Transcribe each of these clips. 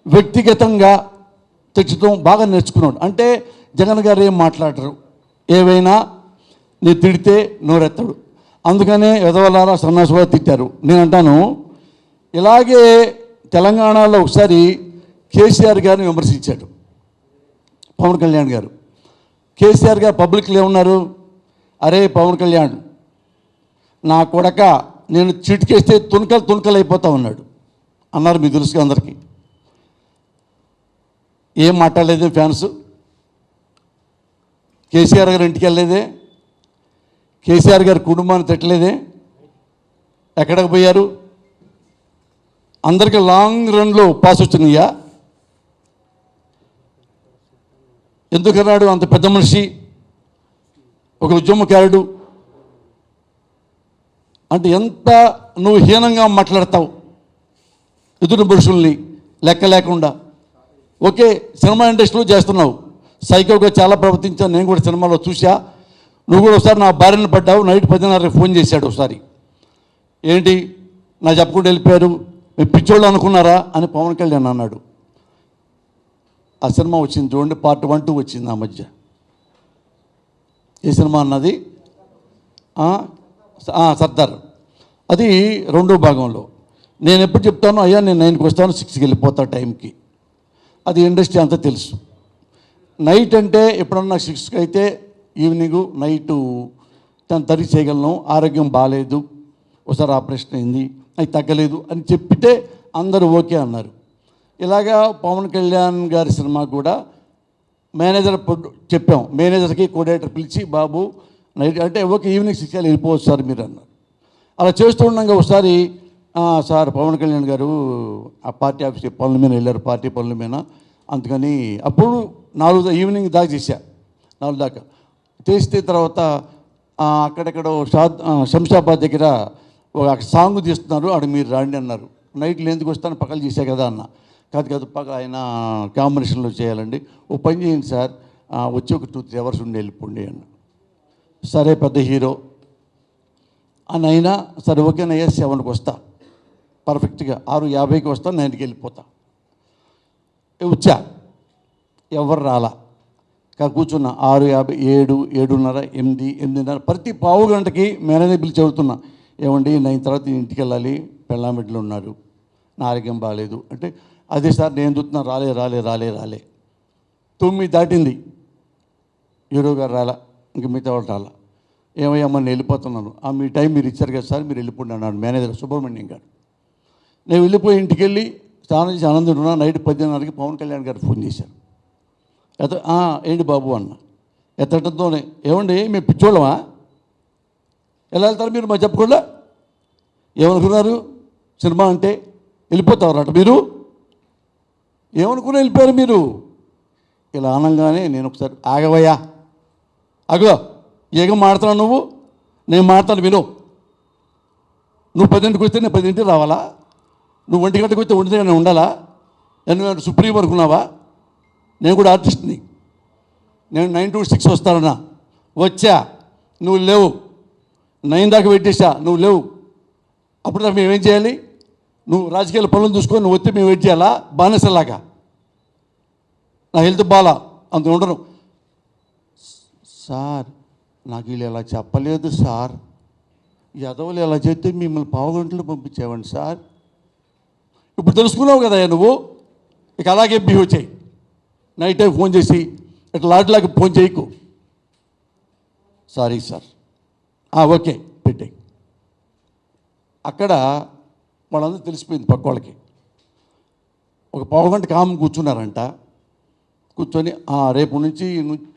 వ్యక్తిగతంగా తెచ్చడం బాగా నేర్చుకున్నాడు. అంటే జగన్ గారు ఏం మాట్లాడరు, ఏవైనా నేను తిడితే నోరెత్తాడు. అందుకనే ఎదవలారా సన్నాసుగా తిట్టారు. నేను అంటాను, ఇలాగే తెలంగాణలో ఒకసారి కేసీఆర్ గారిని విమర్శించాడు పవన్ కళ్యాణ్ గారు. కేసీఆర్ గారు పబ్లిక్లో ఏమన్నారు, అరే పవన్ కళ్యాణ్ నా కొడక నేను చిటికేస్తే తునకలు అయిపోతా ఉన్నాడు అన్నారు. మీకు తెలుసుగా అందరికీ. ఏం మాట్లాడలేదే ఫ్యాన్స్, కేసీఆర్ గారు ఇంటికి వెళ్ళలేదే, కేసీఆర్ గారి కుటుంబాన్ని తిట్టలేదే, ఎక్కడికి పోయారు? అందరికీ లాంగ్ రన్లో పాస్ వచ్చినాయా? ఎందుకన్నాడు అంత పెద్ద మనిషి, ఒక ఉద్యమకారుడు అంటే ఎంత నువ్వు హీనంగా మాట్లాడతావు ఎదుటి పురుషుల్ని లెక్క లేకుండా. ఓకే, సినిమా ఇండస్ట్రీలో చేస్తున్నావు, సైకోగా చాలా ప్రవర్తించాను, నేను కూడా సినిమాలో చూసా. నువ్వు కూడా ఒకసారి నా భార్యను పడ్డావు. నైట్ 10:30 ఫోన్ చేశాడు ఒకసారి, ఏంటి నా చెప్పకుండా వెళ్ళిపోయారు, మీరు పిచ్చోళ్ళు అనుకున్నారా అని పవన్ కళ్యాణ్ అన్నాడు. ఆ సినిమా వచ్చింది చూడండి, పార్ట్ 1, 2 వచ్చింది ఆ మధ్య. ఏ సినిమా అన్నది? సర్దార్. అది 2వ భాగంలో. నేను ఎప్పుడు చెప్తాను, అయ్యా నేను 9కి వస్తాను, 6కి వెళ్ళిపోతా టైంకి. అది ఇండస్ట్రీ అంతా తెలుసు. నైట్ అంటే ఎప్పుడన్నా 6కి అయితే ఈవినింగ్ నైటు 10:30 చేయగలను. ఆరోగ్యం బాగాలేదు, ఒకసారి ఆపరేషన్ అయింది, అది తగ్గలేదు అని చెప్పితే అందరూ ఓకే అన్నారు. ఇలాగా పవన్ కళ్యాణ్ గారి సినిమా కూడా మేనేజర్ చెప్పాం, మేనేజర్కి కోఆర్డినేటర్ పిలిచి, బాబు నైట్ అంటే ఓకే ఈవినింగ్ 6కి వెళ్ళిపోవచ్చు సార్ మీరు అన్నారు. అలా చేస్తూ ఉండగా ఒకసారి సార్ పవన్ కళ్యాణ్ గారు ఆ పార్టీ ఆఫీస్ పనుల మీద వెళ్ళారు, పార్టీ పనుల మీద, అందుకని అప్పుడు 4 ఈవినింగ్ దాకా చేశా, 4 దాకా చేస్తే తర్వాత అక్కడెక్కడో శంషాబాద్ దగ్గర ఒక సాంగ్ తీస్తున్నారు, అక్కడ మీరు రాండి అన్నారు. నైట్లో ఎందుకు వస్తాను, పక్కలు చేశా కదా అన్న. కాదు పక్క ఆయన కాంబినేషన్లో చేయాలండి, ఓ పని చేయండి సార్, వచ్చి ఒక 2-3 అవర్స్ ఉండి వెళ్ళిపోండి అన్న. సరే పెద్ద హీరో అని అయినా సరే ఓకేనయ్యా, 7కి వస్తా, పర్ఫెక్ట్గా 6:50కి వస్తాను, 9కి వెళ్ళిపోతా. వచ్చా, ఎవరు రాలా, కూర్చున్నా. 6:50, 7, 7:30, 8, 8:30 ప్రతి పావు గంటకి మేనేజర్ పిలిచి చెబుతున్నా, ఏమండి 9 తర్వాత ఇంటికి వెళ్ళాలి, పెళ్ళామిట్లో ఉన్నారు, నా ఆరోగ్యం బాగాలేదు అంటే, అదే సార్ నేను చూస్తున్నా, రాలే 9 దాటింది, హీరో గారు రాలా, ఇంక మిగతా వాళ్ళు రాలా. ఏమయ్యా నేను వెళ్ళిపోతున్నాను. మీ టైం మీరు ఇచ్చారు కదా సార్, మీరు వెళ్ళిపోండి అన్నాడు మేనేజర్ సుబ్రహ్మణ్యం గారు. నేను వెళ్ళిపోయి ఇంటికి వెళ్ళి స్నానం చేసి ఆనందం ఉన్నా. నైట్ 10:30కి పవన్ కళ్యాణ్ గారు ఫోన్ చేశారు. ఏంటి బాబు అన్న. ఎత్తడంతోనే, ఏమండి మేము పిచ్చోళ్ళమా, ఎలా వెళ్తారు మీరు మా చెప్పకుండా, ఏమనుకున్నారు సినిమా అంటే వెళ్ళిపోతారట మీరు, ఏమనుకుని వెళ్ళిపోయారు మీరు. ఇలా అనగానే నేను ఒకసారి ఆగవయ్యా, అగో ఏగం మాడుతున్నావు నువ్వు, నేను మాడతాను విను. నువ్వు 10ంటికి వస్తే నేను 10ంటికి రావాలా, నువ్వు 1 గంటకు వస్తే 1 గంటకు ఉండాలా, నేను సుప్రీం అనుకున్నావా, నేను కూడా ఆర్టిస్ట్ని, నేను 9 to 6 వస్తానన్నా, వచ్చా నువ్వు లేవు, 9 దాకా వెయిట్ చేసా నువ్వు లేవు, అప్పుడు దాకా మేమేం చేయాలి, నువ్వు రాజకీయాల పనులు చూసుకొని నువ్వు వస్తే మేము వెయిట్ చేయాలా, బానిసలాగా, నా హెల్త్ బాగా అంత ఉండను. సార్ నాకు వీళ్ళు ఎలా చెప్పలేదు సార్, యదవులు ఎలా చేస్తే మిమ్మల్ని పావుగంటలు పంపించేవాడిని సార్, ఇప్పుడు తెలుసుకున్నావు కదా నువ్వు, ఇక అలాగే బిహేవ్ చేయి, నైట్ టైం ఫోన్ చేసి ఇట్లా లాడ్లాగా ఫోన్ చేయకు. సారీ సార్, ఓకే పెట్టే. అక్కడ వాళ్ళందరూ తెలిసిపోయింది పక్క వాళ్ళకి. ఒక పావుగంట కామ్ కూర్చున్నారంట. కూర్చొని రేపు నుంచి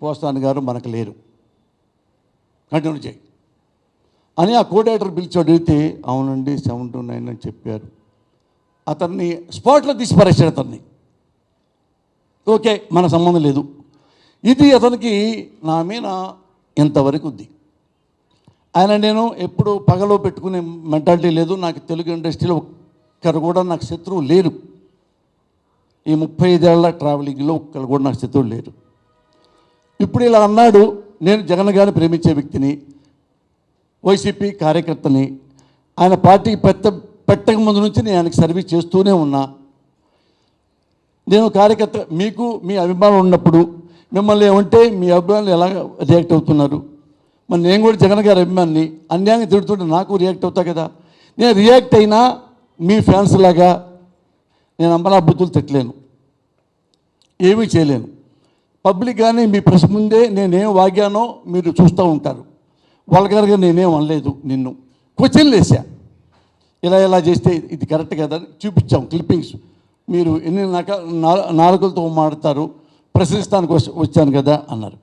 పోస్తాను గారు మనకు లేరు, కంటిన్యూ చేయి అని ఆ కోఆర్డినేటర్ పిలిచి అడిగితే, అవునండి 7 to 9 అని చెప్పారు. అతన్ని స్పాట్లో తీసి పరేశాడు అతన్ని. ఓకే మన సంబంధం లేదు. ఇది అతనికి నా మీద ఇంతవరకు ఉంది. ఆయన నేను ఎప్పుడు పగలో పెట్టుకునే మెంటాలిటీ లేదు నాకు. తెలుగు ఇండస్ట్రీలో ఒక్కరు కూడా నాకు శత్రువు లేరు. ఈ 35 ఏళ్ల ట్రావెలింగ్లో ఒక్కరు కూడా నాకు శత్రువు లేరు. ఇప్పుడు ఇలా అన్నాడు. నేను జగన్ గారిని ప్రేమించే వ్యక్తిని, వైసీపీ కార్యకర్తని. ఆయన పార్టీకి పెట్టక ముందు నుంచి నేను ఆయనకి సర్వీస్ చేస్తూనే ఉన్నా. నేను కార్యకర్త, మీకు మీ అభిమానం ఉన్నప్పుడు మిమ్మల్ని ఏమంటే మీ అభిమానులు ఎలా రియాక్ట్ అవుతున్నారు? మరి నేను కూడా జగన్ గారి అభిమాన్ని, అన్యాయంగా తిడుతుంటే నాకు రియాక్ట్ అవుతా కదా. నేను రియాక్ట్ అయినా మీ ఫ్యాన్స్ లాగా నేను అమ్మలా బుద్ధులు తిట్టలేను, ఏమీ చేయలేను. పబ్లిక్ కానీ మీ ప్రెస్ ముందే నేనేం వాగానో మీరు చూస్తూ ఉంటారు. వల్గర్గా నేనేం అనలేదు, నిన్ను క్వశ్చన్లు వేసా, ఇలా చేస్తే ఇది కరెక్ట్ కదా అని చూపించాం క్లిప్పింగ్స్. మీరు ఎన్ని నాలుగులతో మాట్లాడతారు, ప్రశ్నిస్తానికి వచ్చాను కదా అన్నారు.